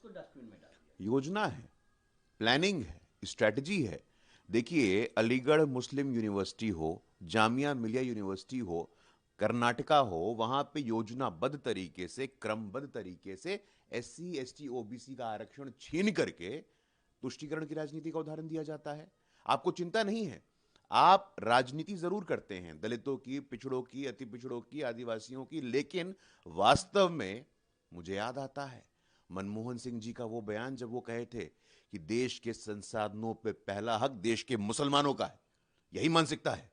उसको डस्टबिन में डाल दिया। योजना है, प्लानिंग है, स्ट्रैटेजी है। देखिए, अलीगढ़ मुस्लिम यूनिवर्सिटी हो, जामिया मिलिया यूनिवर्सिटी हो, कर्नाटका हो, वहां पे योजनाबद्ध तरीके से, क्रमबद्ध तरीके से एससी एसटी ओबीसी का आरक्षण छीन करके तुष्टीकरण की राजनीति का उदाहरण दिया जाता है। आपको चिंता नहीं है, आप राजनीति जरूर करते हैं दलितों की, पिछड़ों की, अति पिछड़ों की, आदिवासियों की, लेकिन वास्तव में मुझे याद आता है मनमोहन सिंह जी का वो बयान जब वो कहे थे कि देश के संसाधनों पे पहला हक देश के मुसलमानों का है। यही मानसिकता है,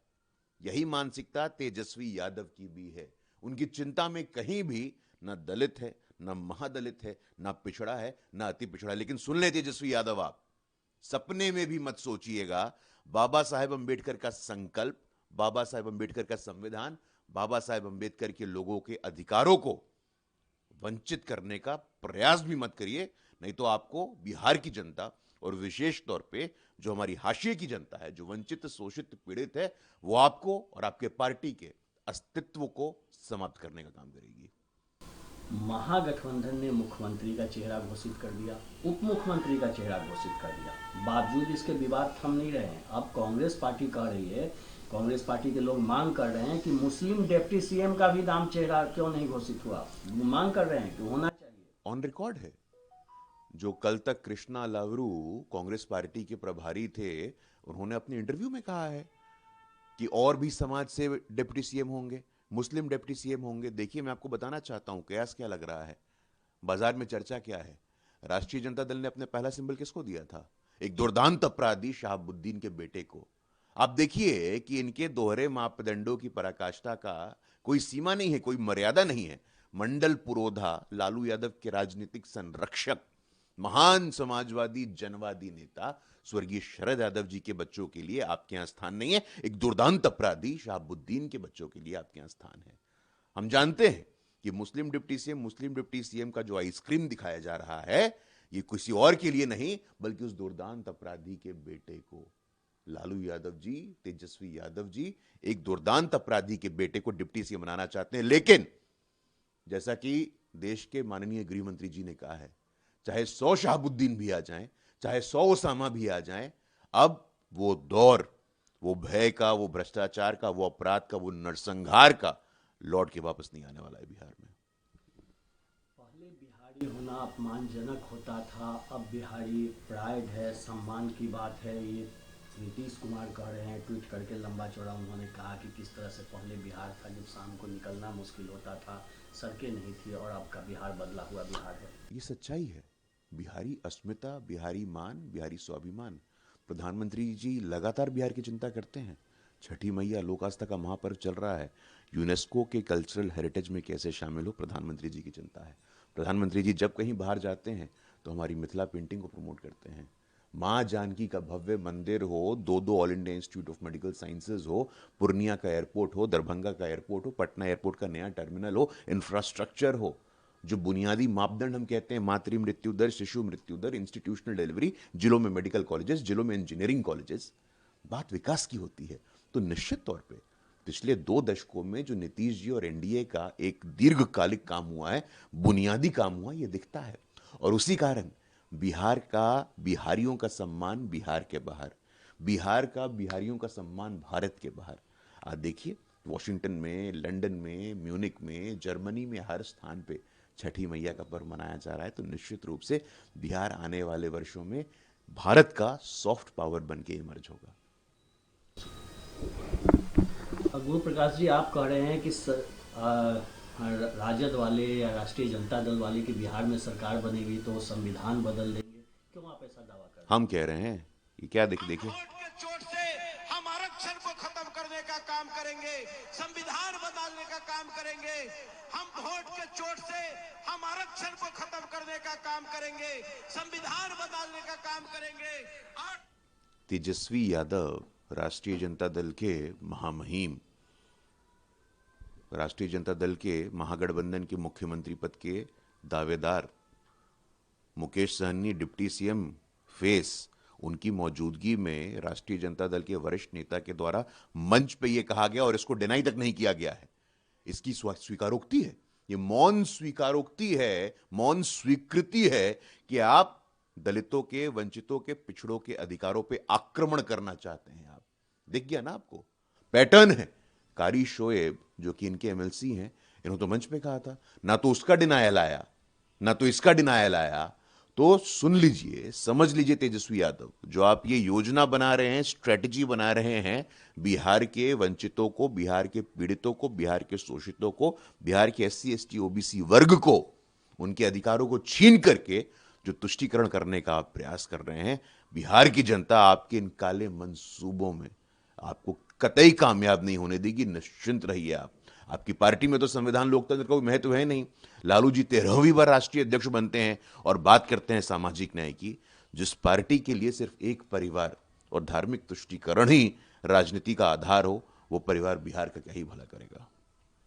यही मानसिकता तेजस्वी यादव की भी है। उनकी चिंता में कहीं भी ना दलित है, ना महादलित है, ना पिछड़ा है, ना अति पिछड़ा है। लेकिन सुन ले तेजस्वी यादव, आप सपने में भी मत सोचिएगा बाबा साहेब अंबेडकर का संकल्प, बाबा साहेब अंबेडकर का संविधान, बाबा साहेब अंबेडकर के लोगों के अधिकारों को वंचित करने का प्रयास भी मत करिए। नहीं तो आपको बिहार की जनता, और विशेष तौर पे जो हमारी हाशिए की जनता है, जो वंचित, शोषित, पीड़ित है, वो आपको और आपके पार्टी के अस्तित्व को समाप्त करने का काम करेगी। महागठबंधन ने मुख्यमंत्री का चेहरा घोषित कर दिया, उप मुख्यमंत्री का चेहरा घोषित कर दिया, बावजूद इसके विवाद थम नहीं रहे हैं। अब कांग्रेस पार्टी कह रही है, कांग्रेस पार्टी के लोग मांग कर रहे हैं कि मुस्लिम डिप्टी सीएम का भी नाम चेहरा क्यों नहीं घोषित हुआ। मांग कर रहे हैं कि होना चाहिए। ऑन रिकॉर्ड है, जो कल तक कृष्णा लावरू कांग्रेस पार्टी के प्रभारी थे, उन्होंने अपने इंटरव्यू में कहा है कि और भी समाज से डिप्टी सीएम होंगे, मुस्लिम डिप्टी सीएम होंगे। देखिए, मैं आपको बताना चाहता हूं कयास क्या लग रहा है, बाजार में चर्चा क्या है। राष्ट्रीय जनता दल ने अपने पहला सिंबल किसको दिया था? एक दुर्दांत अपराधी शहाबुद्दीन के बेटे को। आप देखिए कि इनके दोहरे मापदंडों की पराकाष्ठा का कोई सीमा नहीं है, कोई मर्यादा नहीं है। मंडल पुरोधा, लालू यादव के राजनीतिक संरक्षक, महान समाजवादी जनवादी नेता स्वर्गीय शरद यादव जी के बच्चों के लिए आपके यहां स्थान नहीं है। एक दुर्दांत अपराधी शहाबुद्दीन के बच्चों के लिए आपके यहां स्थान है। हम जानते हैं कि मुस्लिम डिप्टी सीएम का जो आइसक्रीम दिखाया जा रहा है, ये किसी और के लिए नहीं, बल्कि उस दुर्दांत अपराधी के बेटे को। लालू यादव जी, तेजस्वी यादव जी एक दुर्दांत अपराधी के बेटे को डिप्टी सीएम बनाना चाहते हैं। लेकिन जैसा कि देश के माननीय गृह मंत्री जी ने कहा है, चाहे 100 शहाबुद्दीन भी आ जाएं, चाहे 100 ओसामा भी आ जाएं, अब वो दौर, वो भय का, वो भ्रष्टाचार का, वो अपराध का, वो नरसंहार का लौट के वापस नहीं आने वाला है बिहार में। पहले बिहारी होना अपमानजनक होता था, अब बिहारी प्राइड है, सम्मान की बात है। ये नीतीश कुमार कह रहे हैं, ट्वीट करके लंबा चौड़ा उन्होंने कहा कि किस तरह से पहले बिहार था जब शाम को निकलना मुश्किल होता था, सड़कें नहीं थी, और अब का बिहार बदला हुआ बिहार है। ये सच्चाई है। बिहारी अस्मिता, बिहारी मान, बिहारी स्वाभिमान। प्रधानमंत्री जी लगातार बिहार की चिंता करते हैं। छठी मैया, लोक आस्था का महापर्व चल रहा है, यूनेस्को के कल्चरल हेरिटेज में कैसे शामिल हो, प्रधानमंत्री जी की चिंता है। प्रधानमंत्री जी जब कहीं बाहर जाते हैं तो हमारी मिथिला पेंटिंग को प्रमोट करते हैं। माँ जानकी का भव्य मंदिर हो, दो all India institute of medical sciences हो, पूर्णिया का एयरपोर्ट हो, दरभंगा का एयरपोर्ट हो, पटना एयरपोर्ट का नया टर्मिनल हो, इंफ्रास्ट्रक्चर हो, जो बुनियादी मापदंड हम कहते हैं, मातृ मृत्यु दर, शिशु मृत्यु दर, इंस्टीट्यूशनल डिलीवरी, जिलों में मेडिकल कॉलेजेस, जिलों में इंजीनियरिंग कॉलेजेस, बात विकास की होती है। तो निश्चित तौर पे पिछले 2 दशकों में जो नीतीश जी और एनडीए का एक दीर्घकालिक काम हुआ है, बुनियादी काम हुआ, ये दिखता है। और उसी कारण बिहार का, बिहारियों का सम्मान बिहार के बाहर, बिहार का बिहारियों का सम्मान भारत के बाहर। आज देखिए, वॉशिंगटन में, लंदन में, म्यूनिक में, जर्मनी में, हर स्थान पे छठी मैया का पर्व मनाया जा रहा है। तो निश्चित रूप से बिहार आने वाले वर्षों में भारत का सॉफ्ट पावर बन के इमर्ज होगा। गुरु प्रकाश जी, आप कह रहे हैं कि राजद वाले या राष्ट्रीय जनता दल वाले की बिहार में सरकार बनेगी तो संविधान बदल देंगे, क्यों आप ऐसा दावा कर रहे हैं? हम कह रहे हैं कि क्या, देखिए वोट के चोट से हम आरक्षण को खत्म करने का काम करेंगे, संविधान बदलने का काम करेंगे। हम वोट के चोट से हम आरक्षण को खत्म करने का काम करेंगे, संविधान बदलने का काम करेंगे। तेजस्वी यादव राष्ट्रीय जनता दल के महामहिम, राष्ट्रीय जनता दल के महागठबंधन के मुख्यमंत्री पद के दावेदार, Mukesh Sahani deputy CM face, उनकी मौजूदगी में राष्ट्रीय जनता दल के वरिष्ठ नेता के द्वारा मंच पे यह कहा गया और इसको डिनाई तक नहीं किया गया है। इसकी स्वीकारोक्ति है ये मौन स्वीकारोक्ति है, मौन स्वीकृति है कि आप दलितों के, वंचितों के, पिछड़ों के अधिकारों पे आक्रमण करना चाहते हैं। आप दिख गया ना, आपको पैटर्न है। कारी शोएब जो कि इनके एमएलसी हैं, इन्होंने तो मंच पे कहा था, ना तो उसका डिनायल आया ना तो इसका डिनायल आया। तो सुन लीजिए, समझ लीजिए तेजस्वी यादव, जो आप ये योजना बना रहे हैं, स्ट्रेटजी बना रहे हैं, बिहार के वंचितों को, बिहार के पीड़ितों को, बिहार के शोषितों को, बिहार के एससी एसटी ओबीसी वर्ग को, उनके अधिकारों को छीन करके जो तुष्टीकरण करने का आप प्रयास कर रहे हैं, बिहार की जनता आपके इन काले मंसूबों में आपको कतई कामयाब नहीं होने देगी। निश्चिंत रहिए आप। आपकी पार्टी में तो संविधान लोकतंत्र का कोई महत्व है नहीं। लालू जी 13वीं बार राष्ट्रीय अध्यक्ष बनते हैं और बात करते हैं सामाजिक न्याय की। जिस पार्टी के लिए सिर्फ एक परिवार और धार्मिक तुष्टीकरण ही राजनीति का आधार हो, वो परिवार बिहार का क्या ही भला करेगा।